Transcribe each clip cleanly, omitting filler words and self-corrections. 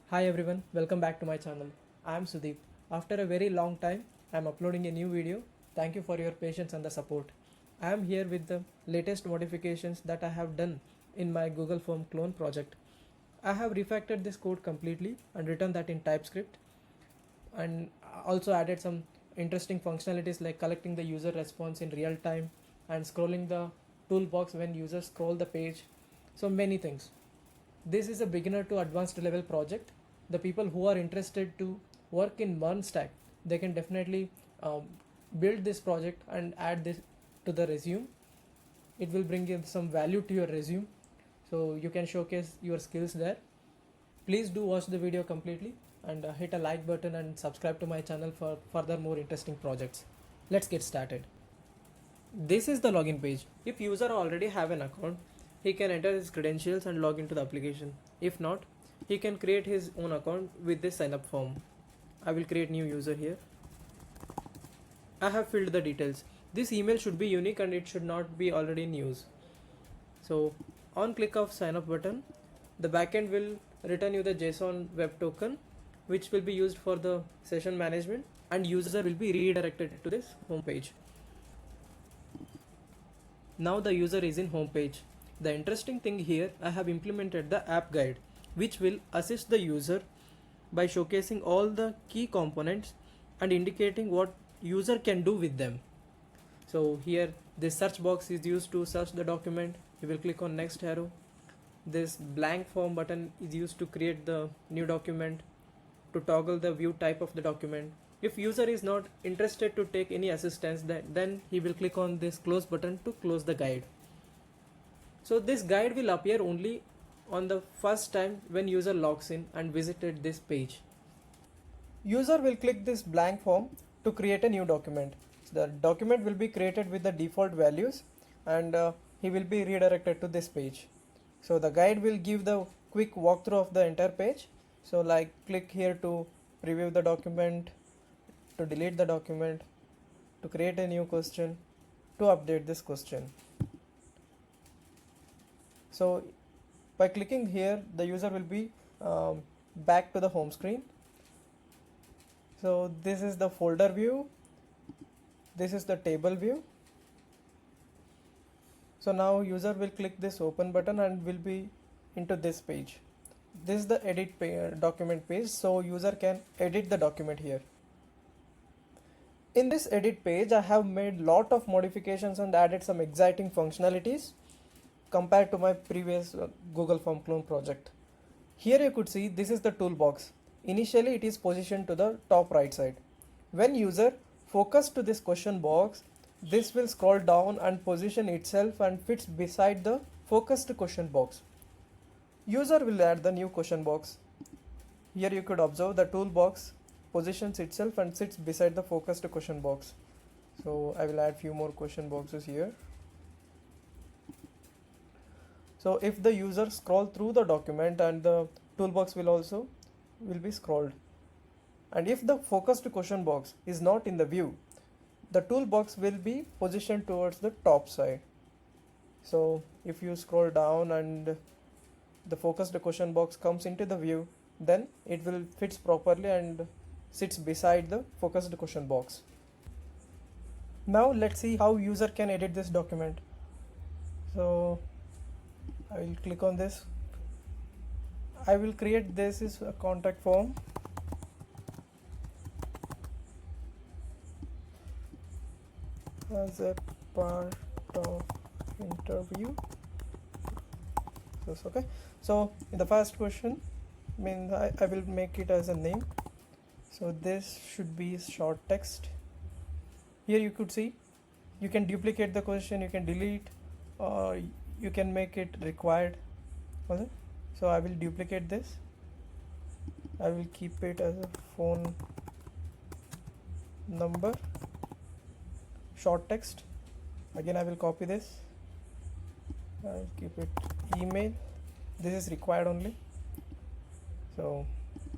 Hi everyone, welcome back to my channel. I am Sudeep. After a very long time, I am uploading a new video. Thank you for your patience and the support. I am here with the latest modifications that I have done in my Google Form clone project. I have refactored this code completely and written that in Typescript, and also added some interesting functionalities like collecting the user response in real time and scrolling the toolbox when users scroll the page. So many things. This is a beginner to advanced level project. The people who are interested to work in MERN Stack, they can definitely build this project and add this to the resume. It will bring in some value to your resume, so you can showcase your skills there. Please do watch the video completely and hit a like button and subscribe to my channel for further more interesting projects. Let's get started. This is the login page. If user already have an account, he can enter his credentials and log into the application. If not, he can create his own account with this sign up form. I will create new user here. I have filled the details. This email should be unique and it should not be already in use. So on click of sign up button, the backend will return you the JSON web token, which will be used for the session management, and user will be redirected to this home page. Now the user is in home page. The interesting thing here, I have implemented the app guide, which will assist the user by showcasing all the key components and indicating what user can do with them. So here this search box is used to search the document. You will click on next arrow. This blank form button is used to create the new document, to toggle the view type of the document. If user is not interested to take any assistance, then he will click on this close button to close the guide. So this guide will appear only on the first time when user logs in and visited this page. User will click this blank form to create a new document. So the document will be created with the default values, and he will be redirected to this page. So the guide will give the quick walkthrough of the entire page. So like click here to preview the document, to delete the document, to create a new question, to update this question. So by clicking here, the user will be back to the home screen. So this is the folder view, this is the table view. So now user will click this open button and will be into this page. This is the edit document page, so user can edit the document here. In this edit page, I have made lot of modifications and added some exciting functionalities compared to my previous Google Form clone project. Here you could see this is the toolbox. Initially it is positioned to the top right side. When user focus to this question box, this will scroll down and position itself and fits beside the focused question box. User will add the new question box. Here you could observe the toolbox positions itself and sits beside the focused question box. So I will add few more question boxes here. So if the user scroll through the document, and the toolbox will be scrolled. And if the focused question box is not in the view, the toolbox will be positioned towards the top side. So if you scroll down and the focused question box comes into the view, then it will fits properly and sits beside the focused question box. Now let's see how user can edit this document. So I will click on this. I will create this is a contact form. As a part of interview. Okay. So in the first question, I will make it as a name. So this should be short text. Here you could see you can duplicate the question, you can delete, or you can make it required. Okay. So I will duplicate this. I will keep it as a phone number, short text. Again I will copy this. I will keep it email. This is required only. So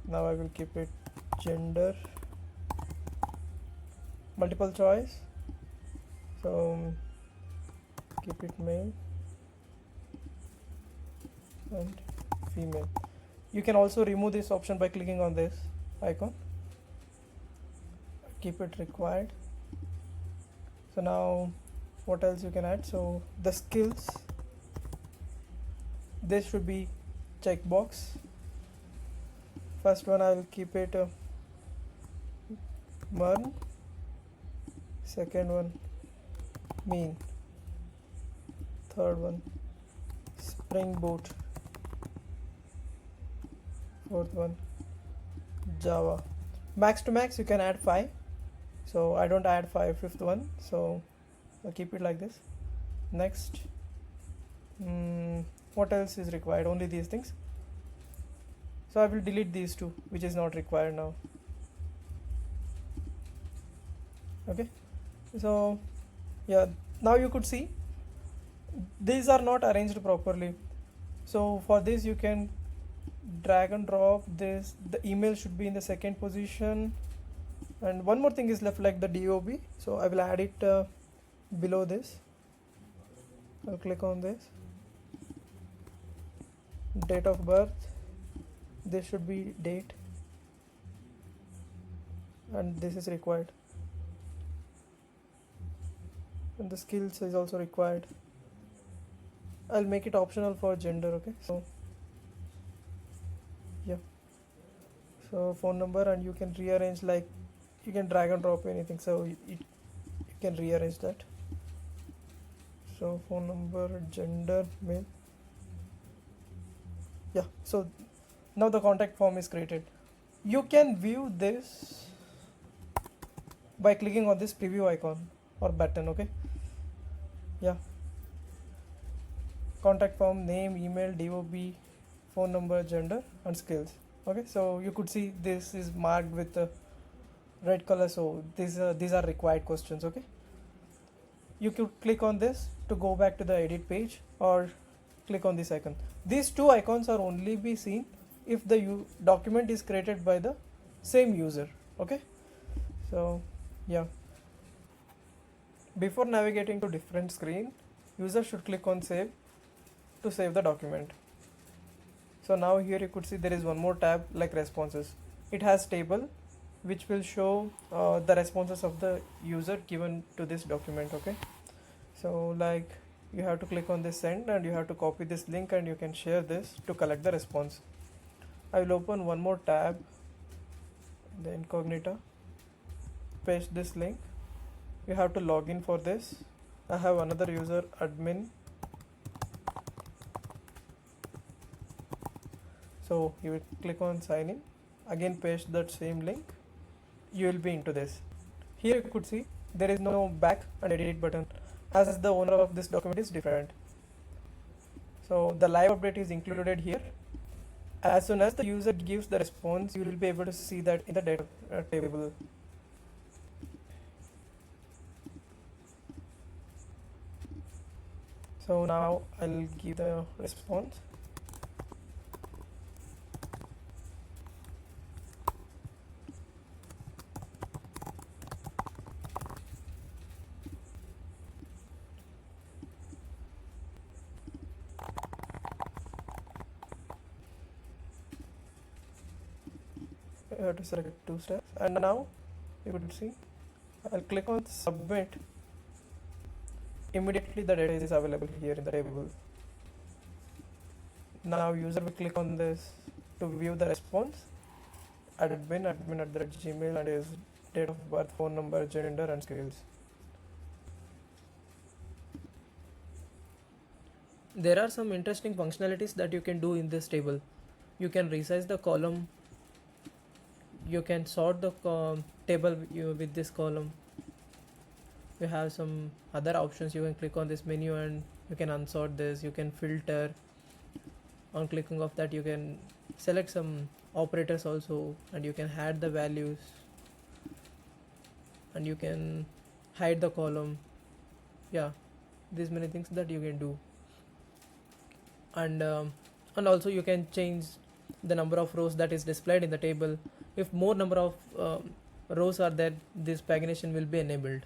now I will keep it gender, multiple choice. So keep it male and female. You can also remove this option by clicking on this icon. Keep it required. So now what else you can add? So the skills, this should be checkbox. First one I'll keep it MERN, second one mean, third one Spring Boot, fourth one Java. Max to max you can add 5, so I don't add 5, fifth one, so I'll keep it like this. Next, what else is required? Only these things, so I will delete these two which is not required now. Okay, so yeah, now you could see these are not arranged properly. So for this you can drag and drop this. The email should be in the second position, and one more thing is left, like the DOB, so I will add it below this. I'll click on this, date of birth, this should be date, and this is required, and the skills is also required. I'll make it optional for gender. Okay, so yeah, so phone number, and you can rearrange, like you can drag and drop anything, so you can rearrange that. So phone number, gender, male. Yeah, so now the contact form is created. You can view this by clicking on this preview icon or button. Okay, yeah, contact form, name, email, DOB, phone number, gender, and skills. Okay, so you could see this is marked with a red color, so these are required questions. Okay, you could click on this to go back to the edit page, or click on this icon. These two icons are only be seen if the document is created by the same user. Okay, so yeah, before navigating to different screen, user should click on save to save the document. So now here you could see there is one more tab like responses. It has table which will show the responses of the user given to this document. Okay, so like you have to click on this send, and you have to copy this link, and you can share this to collect the response. I will open one more tab, the incognita, paste this link. You have to log in for this. I have another user, admin, so you will click on sign in, again paste that same link, you will be into this. Here you could see there is no back and edit button, as the owner of this document is different. So the live update is included here. As soon as the user gives the response, you will be able to see that in the data table. So now I'll give the response. You have to select 2 steps, and now you could see I'll click on submit. Immediately the data is available here in the table. Now user will click on this to view the response. Admin at the Gmail, and his date of birth, phone number, gender, and skills. There are some interesting functionalities that you can do in this table. You can resize the column. You can sort the table with this column. You have some other options. You can click on this menu and you can unsort this. You can filter. On clicking of that, you can select some operators also, and you can add the values, and you can hide the column. Yeah, these many things that you can do. And also you can change the number of rows that is displayed in the table. If more number of rows are there, this pagination will be enabled.